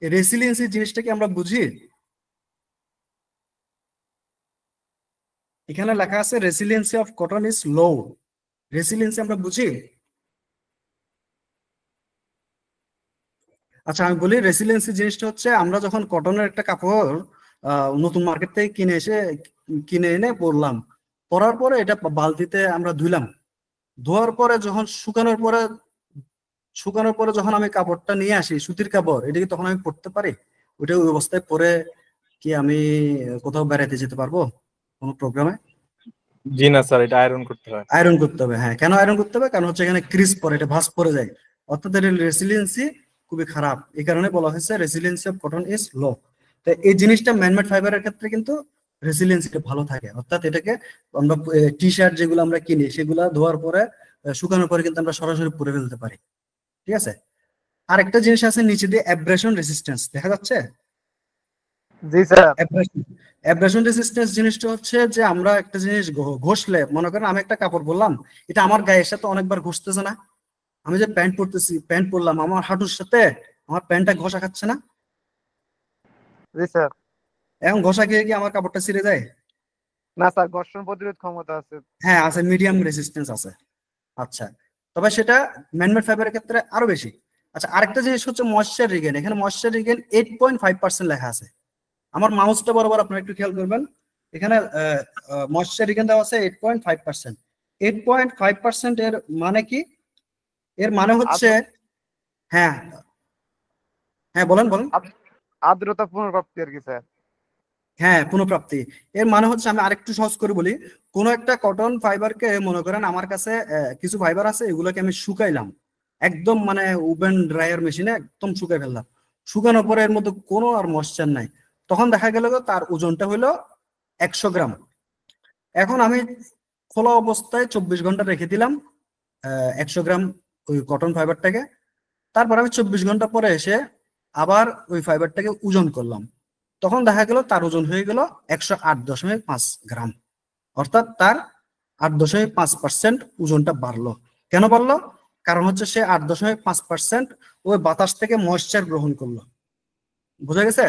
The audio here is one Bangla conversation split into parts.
রেসিলিয়েন্সি জিনিসটা কি আমরা বুঝি? এখানে লেখা আছে রেসিলিয়েন্সি অফ কটন ইজ লো। রেসিলিয়েন্সি আমরা বুঝি? আচ্ছা আমি বলি, রেসিলিয়েন্সি জিনিসটা হচ্ছে আমরা যখন কটনের একটা কাপড় নতুন মার্কেট থেকে কিনে এনে পরলাম, পরার পরে এটা বালতিতে আমরা ধুইলাম, ধোয়ার পরে যখন শুকানোর পরে যখন আমি কাপড়টা নিয়ে আসি, সুতির কাপড়, এটা কি তখন আমি পরতে পারি? ওইটা ওই অবস্থায় পরে কি আমি কোথাও বেড়াতে যেতে পারবো কোনো প্রোগ্রামে? জি না স্যার, এটা আয়রন করতে হয়। আয়রন করতে হবে, হ্যাঁ। কেন আয়রন করতে হবে? কারণ হচ্ছে এখানে ক্রিজ পরে, এটা ভাঁজ পড়ে যায়। অর্থাৎ এর রেসিলিয়েন্সি খুবই খারাপ। এই কারণে বলা হয়েছে রেসিলিয়েন্সি অফ কটন ইজ লো। তো এই জিনিসটা ম্যানমেড ফাইবারের ক্ষেত্রে কিন্তু রেসিলিয়েন্সিটা ভালো থাকে। অর্থাৎ এটাকে আমরা টি শার্ট যেগুলো আমরা কিনি সেগুলা ধোয়ার পরে শুকানোর পরে কিন্তু আমরা সরাসরি পরে ফেলতে পারি। ঠিক আছে। আরেকটা জিনিস আছে নিচে দিয়ে, অ্যাব্রেশন রেসিস্ট্যান্স, দেখা যাচ্ছে? জি স্যার। অ্যাব্রেশন রেসিস্ট্যান্স জিনিসটা হচ্ছে যে আমরা একটা জিনিস ঘষলে, মনে করেন আমি একটা কাপড় বললাম, এটা আমার গায়ের সাথে অনেকবার ঘষতেছে না? আমি যে প্যান্ট পরলাম, আমার হাঁটুর সাথে আমার প্যান্টটা ঘষা খাচ্ছে না? জি স্যার। এখন ঘষা খেয়ে কি আমার কাপড়টা ছিঁড়ে যায়? না স্যার, ঘর্ষণ প্রতিরোধ ক্ষমতা আছে। হ্যাঁ আছে, মিডিয়াম রেসিস্ট্যান্স আছে। আচ্ছা, তবে সেটা ম্যানমেড ফাইবারের ক্ষেত্রে আরো বেশি। আচ্ছা, আরেকটা জিনিস হচ্ছে ময়েশ্চার রিগেন। এখানে ময়েশ্চার রিগেন 8.5% লেখা আছে। আমার মাউসটা বরাবর আপনারা একটু খেয়াল করবেন, এখানে ময়েশ্চার রিগেন দেওয়া আছে 8.5%। 8.5% এর মানে কি? এর মানে হচ্ছে, হ্যাঁ হ্যাঁ বলেন বলেন। আর্দ্রতা পুনর্প্রাপ্তি আর কি স্যার। হ্যাঁ পুনঃপ্রাপ্তি। এর মানে হচ্ছে, আমি আরেকটু সহজ করে বলি, কোন একটা কটন ফাইবারকে মনে করেন আমার কাছে কিছু ফাইবার আছে, এগুলোকে আমি শুকাইলাম একদম, মানে ওভেন ড্রায়ার মেশিনে একদম শুকাই ফেললাম। শুকানোর পরে এর মধ্যে কোনো আর ময়েশ্চার নাই, তখন দেখা গেল তার ওজনটা হলো 100 গ্রাম। এখন আমি খোলা অবস্থায় 24 ঘন্টা রেখে দিলাম 100 গ্রাম ওই কটন ফাইবারটাকে। তারপর আমি 24 ঘন্টা পরে এসে আবার ওই ফাইবারটাকে ওজন করলাম, তখন দেখা গেল তার ওজন হয়ে গেল 108.5 গ্রাম। অর্থাৎ তার 8.5% ওজনটা বাড়লো। কেন বাড়লো? কারণ হচ্ছে সে 8.5% ওই বাতাস থেকে ময়েশ্চার গ্রহণ করলো। বোঝা গেছে?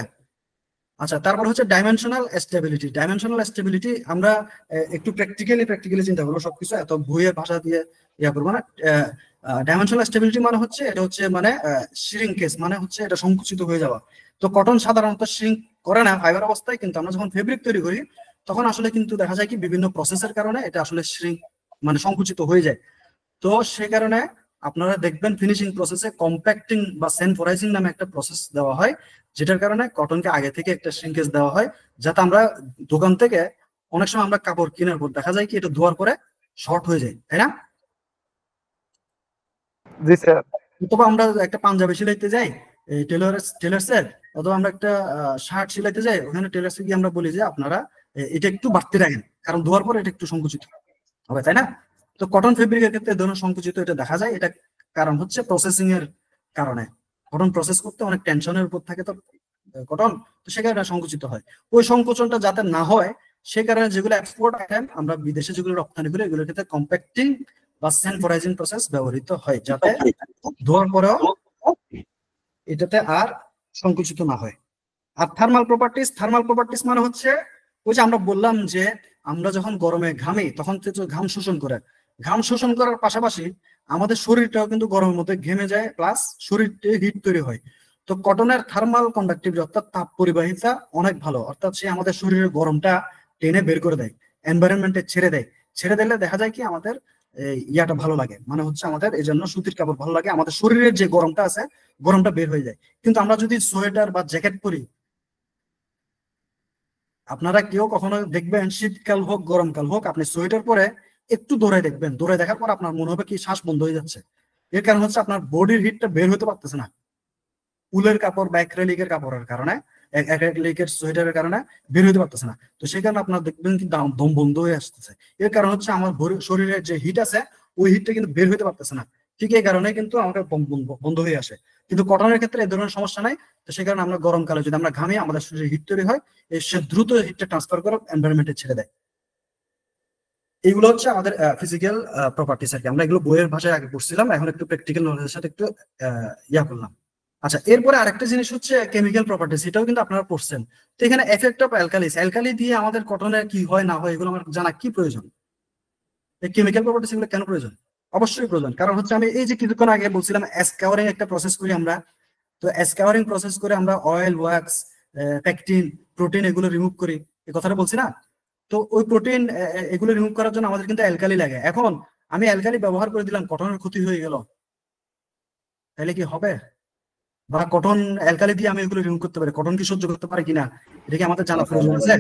আচ্ছা, তারপর হচ্ছে ডাইমেনশনাল স্টেবিলিটি। ডাইমেনশনাল স্টেবিলিটি আমরা একটু প্র্যাকটিক্যালি চিন্তা করবো, সবকিছু এত বইয়ের ভাষা দিয়ে ইয়া করবো না। ডাইমেনশনাল স্টেবিলিটি মানে হচ্ছে, এটা হচ্ছে মানে শ্রিঙ্কেজ, মানে হচ্ছে এটা সংকুচিত হয়ে যাওয়া। তো কটন সাধারণত শ্রিঙ্ক করে না ফাইবার অবস্থায়, কিন্তু আমরা যখন ফেব্রিক তৈরি করি তখন আসলে কিন্তু দেখা যায় কি বিভিন্ন প্রসেসের কারণে এটা আসলে শ্রিঙ্ক মানে সংকুচিত হয়ে যায়। তো সে কারণে আপনারা দেখবেন ফিনিশিং প্রসেসে কম্প্যাক্টিং বা সেনফোরাইজিং নামে একটা প্রসেস দেওয়া হয়, যেটার কারণে কটনকে আগে থেকে একটা শ্রিঙ্কেজ দেওয়া হয়, যাতে আমরা দোকান থেকে অনেক সময় আমরা কাপড় কেনার পর দেখা যায় কি এটা ধোয়ার পরে শর্ট হয়ে যায়, তাই না? জি স্যার। অথবা আমরা একটা পাঞ্জাবি সিলাইতে যাই টেলার্সের, অথবা আমরা একটা শার্ট সিলাইতে যাই, ওখানে টেলার্সে গিয়ে আমরা বলি যে আপনারা এটা একটু বাড়তি রাখেন, কারণ ধোয়ার পরে এটা একটু সংকুচিত হবে, তাই না? তো কটন ফেব্রিকের ক্ষেত্রে ধরুন সংকুচিত এটা দেখা যায়, এটা কারণ হচ্ছে প্রসেসিং এর কারণে। কটন প্রসেস করতে অনেক টেনশনের উপর থাকে তো কটন, তো সে কারণে সংকুচিত হয়। ওই সংকোচনটা যাতে না হয় সে কারণে যেগুলো এক্সপোর্ট আইটেম আমরা বিদেশে যেগুলো রপ্তানি করি, এগুলোর ক্ষেত্রে কম্প্যাক্টিং বা সেনফোরাইজিং প্রসেস ব্যবহৃত হয়, যাতে ধোয়ার পরেও এটাতে আর সংকুচিত না হয়। আর থার্মাল প্রপার্টিস মানে হচ্ছে ওই যে আমরা বললাম যে আমরা যখন গরমে ঘামি তখন তো ঘাম শোষণ করে, ঘাম শোষণ করার পাশাপাশি আমাদের শরীরটাও কিন্তু গরমের মধ্যে ঘেমে যায়, প্লাস শরীরতে হিট তৈরি হয়। তো কটনের থার্মাল কন্ডাক্টিভিটি অর্থাৎ তাপ পরিবাহিতা অনেক ভালো, অর্থাৎ সে আমাদের শরীরের গরমটা টেনে বের করে দেয়, এনভায়রনমেন্টে ছেড়ে দিলে দেখা যায় কি আমাদের ইয়াটা ভালো লাগে, মানে হচ্ছে আমাদের এই জন্য সুতির কাপড় ভালো লাগে, আমাদের শরীরের যে গরমটা আছে গরমটা বের হয়ে যায়। কিন্তু আমরা যদি সোয়েটার বা জ্যাকেট পরি, আপনারা কেউ কখনো দেখবেন শীতকাল হোক গরমকাল হোক, আপনি সোয়েটার পরে একটু দৌড়াই দেখবেন, দৌড়াই দেখার পর আপনার মনে হবে কি শ্বাস বন্ধ হয়ে যাচ্ছে। এর কারণ হচ্ছে আপনার বডির হিটটা বের হতে পারতেছে না, উলের কাপড় বা অ্যাক্রিলিকের কাপড়ের কারণে, অ্যাক্রিলিকের সোয়েটারের কারণে বের হতে পারতেছে না। তো সেই কারণে আপনার দেখবেন কি দম বন্ধ হয়ে আসতেছে। এর কারণ হচ্ছে আমার শরীরের যে হিট আছে ওই হিটটা কিন্তু বের হতে পারতেছে না। ঠিক এই কারণে কিন্তু আমাদের বন্ধ হয়ে আসে। কিন্তু কটনের ক্ষেত্রে এই ধরনের সমস্যা নাই। তো সেই কারণে আমরা গরমকালে যদি আমরা ঘামি আমাদের শরীরে হিট তৈরি হয়, সে দ্রুত হিটটা ট্রান্সফার করে এনভায়রনমেন্টে ছেড়ে দেয়। এইগুলো হচ্ছে আমাদের ফিজিক্যাল প্রপার্টিস আর কি। আমরা এগুলো বইয়ের ভাষায় আগে পড়ছিলাম, এখন একটু প্র্যাকটিক্যাল নলেজের সাথে একটু ইয়া করলাম। আচ্ছা, এরপরে আরেকটা জিনিস হচ্ছে কেমিক্যাল প্রপার্টিস, এটাও কিন্তু আপনারা পড়ছেন। তো এখানে এফেক্ট অফ অ্যালকালিস, অ্যালকালি দিয়ে আমাদের কটনের কি হয় না হয় এগুলো আমার জানা কি প্রয়োজন? এই কেমিক্যাল প্রপার্টিস এগুলো কেন প্রয়োজন? অবশ্যই প্রয়োজন, কারণ হচ্ছে আমি এই যে কিছুক্ষণ আগে বলছিলাম স্কাউরিং একটা প্রসেস করি আমরা। তো স্কাউরিং প্রসেস করে আমরা অয়েল, ওয়াক্স, পেকটিন, প্রোটিন এগুলো রিমুভ করি, এই কথাটা বলছি না? তো ওই প্রোটিন এগুলো রিমুভ করার জন্য আমাদের কিন্তু অ্যালকালি লাগে। এখন আমি অ্যালকালি ব্যবহার করে দিলাম, কটনের ক্ষতি হয়ে গেল, তাহলে কি হবে? বা কটন অ্যালকালি দিয়ে আমি এগুলো রিমুভ করতে পারি, কটন কি সহ্য করতে পারে কিনা এটা কি আমাদের জানা প্রয়োজন আছে?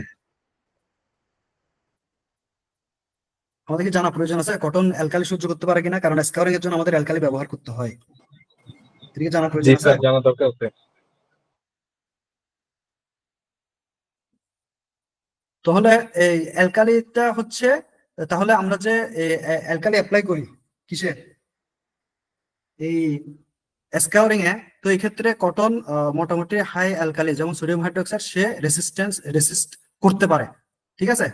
আমাদের কি জানা প্রয়োজন আছে কটন অ্যালকালি সহ্য করতে পারে কিনা? কারণ স্কাউরিং এর জন্য আমাদের অ্যালকালি ব্যবহার করতে হয়, এটা কি জানা জি প্রয়োজন আছে? স্যার, জানা দরকার আছে। তাহলে এই অ্যালকালিটা হচ্ছে, তাহলে আমরা যে অ্যালকালি অ্যাপ্লাই করি কিসে, এই স্কাউরিং এ, তো এই ক্ষেত্রে কটন মোটামুটি হাই অ্যালকালি যেমন সোডিয়াম হাইড্রোক্সাইড সে রেসিস্ট করতে পারে, ঠিক আছে?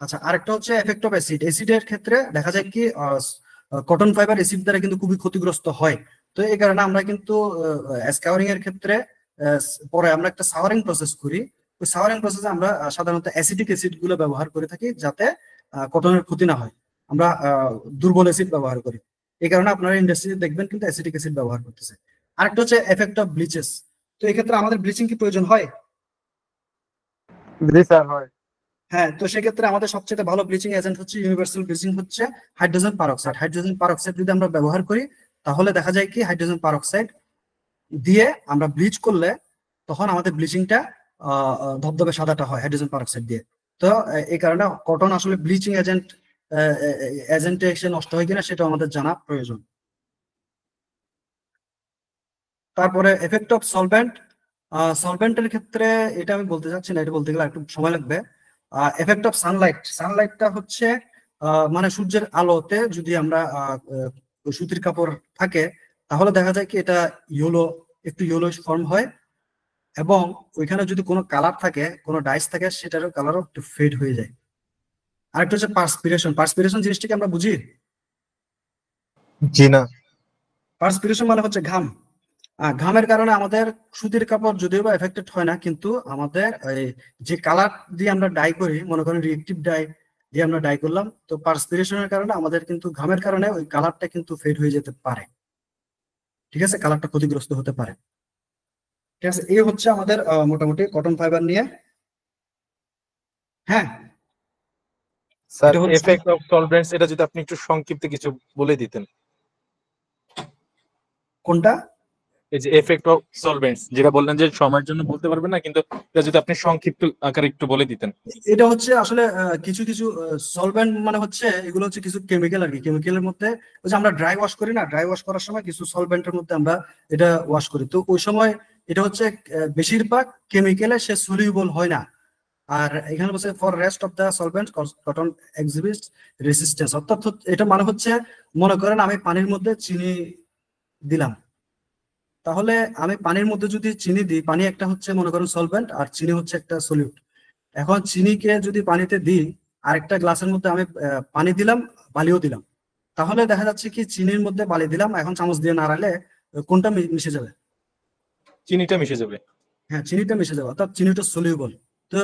আচ্ছা, আরেকটা হচ্ছে এফেক্ট অফ অ্যাসিড, অ্যাসিডের ক্ষেত্রে দেখা যায় কি কটন ফাইবার অ্যাসিড দ্বারা কিন্তু খুবই ক্ষতিগ্রস্ত হয়। তো এই কারণে আমরা কিন্তু স্কাউরিং এর ক্ষেত্রে পরে আমরা একটা সাওয়ারিং প্রসেস করি। ওই সাওয়ারিং প্রসেসে আমরা সাধারণত অ্যাসিডিক অ্যাসিড গুলো ব্যবহার করে থাকি যাতে কটনের ক্ষতি না হয়। আমরা দুর্বল অ্যাসিড ব্যবহার করি, এই কারণে আপনারা ইন্ডাস্ট্রিতে দেখবেন কিন্তু অ্যাসিডিক অ্যাসিড ব্যবহার করতেছে। আরেকটা হচ্ছে এফেক্ট অফ ব্লিচেস, তো এই ক্ষেত্রে আমাদের ব্লিচিং কি প্রয়োজন হয়? জি স্যার হয়। হ্যাঁ, তো সেক্ষেত্রে আমাদের সবচেয়ে ভালো ব্লিচিং এজেন্ট হচ্ছে, ইউনিভার্সাল ব্লিচিং হচ্ছে হাইড্রোজেন পারঅক্সাইড। হাইড্রোজেন পারঅক্সাইড যদি আমরা ব্যবহার করি তাহলে দেখা যায় কি হাইড্রোজেন পারঅক্সাইড দিয়ে আমরা ব্লিচ করলে তখন আমাদের ব্লিচিংটা ধবধবে সাদাটা হয় হাইড্রোজেন পারঅক্সাইড দিয়ে। তো এই কারণে কটন আসলে ব্লিচিং এজেন্টে এসে নষ্ট হয় কিনা সেটা আমাদের জানা প্রয়োজন। তারপরে এফেক্ট অফ সলভেন্ট, সলভেন্টের ক্ষেত্রে এটা আমি বলতে চাচ্ছি না, এটা বলতে গেলে একটু সময় লাগবে। এফেক্ট অফ সানলাইট, সানলাইটটা হচ্ছে মানে সূর্যের আলোতে যদি আমরা সুতির কাপড় থাকে তাহলে দেখা যায় কি এটা ইয়েলো, একটু ইয়েলো ফর্ম হয়, এবং ওইখানে যদি কোনো কালার থাকে, কোনো ডাইস থাকে, সেটারও কালারও একটু ফেড হয়ে যায়। আরেকটা হচ্ছে পার্সপিরেশন, পার্সপিরেশন জিনিসটাকে আমরা বুঝি। জি না। পার্সপিরেশন মানে হচ্ছে ঘাম। ঘামের কারণে আমাদের সুতির কাপড় যদিও বা এফেক্টেড হয় না, কিন্তু আমাদের যে কালার দিয়ে আমরা ডাই করি, মনে করেন রিয়েক্টিভ ডাই দিয়ে আমরা ডাই করলাম, তো পার্সপিরেশনের কারণে আমাদের কিন্তু ঘামের কারণে ওই কালারটা কিন্তু ফেড হয়ে যেতে পারে, ঠিক আছে? কালারটা ক্ষতিগ্রস্ত হতে পারে, ঠিক আছে? এই হচ্ছে আমাদের মোটামুটি কটন ফাইবার নিয়ে। হ্যাঁ, স্যার, এটা হচ্ছে এফেক্ট অফ সলভেন্টস এটা যদি আপনি একটু সংক্ষিপ্তে কিছু বলে দিতেন। কোনটা? এই যে এফেক্ট অফ সলভেন্টস যেটা বললেন যে সময়ের জন্য বলতে পারবেন না, কিন্তু এটা যদি আপনি সংক্ষিপ্ত আকারে একটু বলে দিতেন। এটা হচ্ছে আসলে কিছু কিছু সলভেন্ট মানে হচ্ছে এগুলো হচ্ছে কিছু কেমিক্যাল আর কি। কেমিক্যালের মধ্যে ওই যে আমরা ড্রাই ওয়াশ করি না, ড্রাই ওয়াশ করার সময় কিছু সলভেন্টের মধ্যে আমরা এটা ওয়াশ করি, তো ওই সময় এটা হচ্ছে বেশিরভাগ কেমিক্যালে সে সলিউবল হয় না। আর এখানে বলছে for rest of the solvent cotton exhibits resistance, অর্থাৎ এটা মানে হচ্ছে মনে করেন আমি পানির মধ্যে চিনি দিলাম, তাহলে আমি পানির মধ্যে যদি চিনি দিই, পানি একটা হচ্ছে মনে করেন সলভেন্ট আর চিনি হচ্ছে একটা সলিউট। এখন চিনিকে যদি পানিতে দিই, আরেকটা গ্লাসের মধ্যে আমি পানি দিলাম, বালিও দিলাম, তাহলে দেখা যাচ্ছে কি চিনির মধ্যে বালি দিলাম, এখন চামচ দিয়ে নাড়ালে কোনটা মিশে যাবে? চিনিটা মিশে যাবে। হ্যাঁ, চিনিটা মিশে যাবে, অর্থাৎ চিনিটা সলিউবল। তো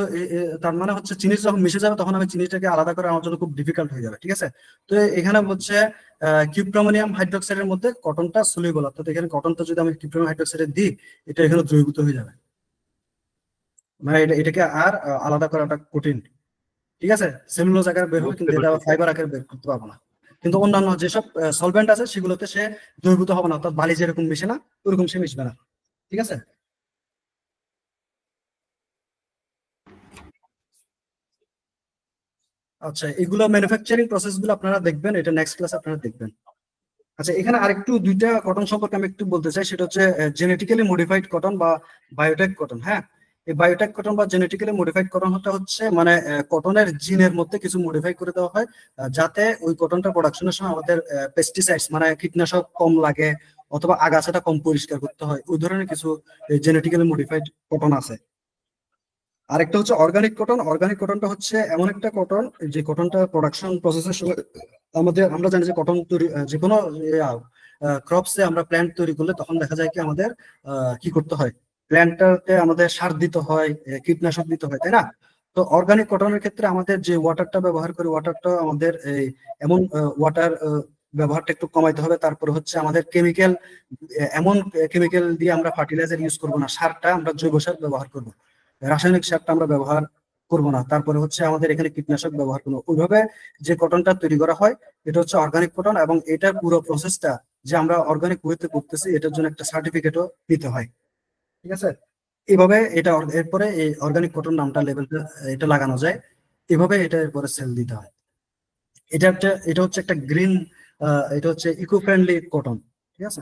তার মানে হচ্ছে চিনি যখন মিশে যাবে তখন আমি চিনিটাকে আলাদা করে আমার জন্য খুব ডিফিকাল্ট হয়ে যাবে, ঠিক আছে? তো এখানে হচ্ছে কিউপ্রামোনিয়াম হাইড্রোক্সাইডের মধ্যে কটনটা সলিউবল, অর্থাৎ এখানে কটনটা যদি আমি কিউপ্রামোনিয়াম হাইড্রোক্সাইডে দিই এটা এখানে দ্রবীভূত হয়ে যাবে, মানে এটাকে আর আলাদা করাটা কঠিন, ঠিক আছে? সেলুলোজ আকারে বের হবে বুঝতে কিন্তু এটা পারছি। ফাইবার আকারে বের করতে পারবো না। কিন্তু অন্যান্য যেসব সলভেন্ট আছে সেগুলোতে সে দ্রবীভূত হবে না, অর্থাৎ বালি যেরকম মিশে না ওরকম সে মিশবে না, ঠিক আছে? আচ্ছা, এগুলো ম্যানুফ্যাকচারিং প্রসেস গুলো আপনারা দেখবেন, এটা নেক্সট ক্লাস আপনারা দেখবেন। আচ্ছা, এখানে আরেকটু দুইটা কটন সম্পর্কে আমি একটু বলতে চাই, সেটা হচ্ছে জেনেটিক্যালি মডিফাইড কটন বা বায়োটেক কটন। হ্যাঁ, এই বায়োটেক কটন বা জেনেটিক্যালি মডিফাইড কটনটা হচ্ছে মানে কটনের জিনের মধ্যে কিছু মডিফাই করে দেওয়া হয় যাতে ওই কটনটা প্রোডাকশনের সময় আমাদের পেস্টিসাইডস মানে কীটনাশক কম লাগে অথবা আগাছাটা কম পরিষ্কার করতে হয়, ওই ধরনের কিছু জেনেটিক্যালি মডিফাইড কটন আছে। আরেকটা হচ্ছে অর্গানিক কটন। অর্গানিক কটনটা হচ্ছে এমন একটা কটন যে কটনটা প্রোডাকশন প্রসেসের সময় আমরা জানি যে কটন তৈরি যে কোনো ক্রপসে আমরা প্ল্যান্ট তৈরি করলে তখন দেখা যায় কি আমাদের কি করতে হয়, প্ল্যান্টটাতে আমাদের সার দিতে হয়, কীটনাশক দিতে হয়, তাই না? তো অর্গানিক কটনের ক্ষেত্রে আমাদের যে ওয়াটারটা ব্যবহার করি, ওয়াটারটা আমাদের এমন ওয়াটার ব্যবহারটা একটু কমাইতে হবে। তারপরে হচ্ছে আমাদের কেমিক্যাল, এমন কেমিক্যাল দিয়ে আমরা ফার্টিলাইজার ইউজ করবো না, সারটা আমরা জৈব সার ব্যবহার করবো, রাসায়নিক সারটা আমরা ব্যবহার করবো না। তারপরে হচ্ছে আমাদের এখানে কীটনাশক ব্যবহার করবো। ওইভাবে যে কটনটা তৈরি করা হয় এটা হচ্ছে অর্গানিক কটন, এবং এটার পুরো প্রসেসটা যে আমরা অর্গানিক ওয়েতে করতেছি এটার জন্য একটা সার্টিফিকেটও দিতে হয়, ঠিক আছে? এভাবে এটা এরপরে এই অর্গানিক কটন নামটা লেভেলটা এটা লাগানো যায়, এভাবে এটা এরপরে সেল দিতে হয়। এটা হচ্ছে একটা গ্রিন, এটা হচ্ছে ইকো ফ্রেন্ডলি কটন, ঠিক আছে?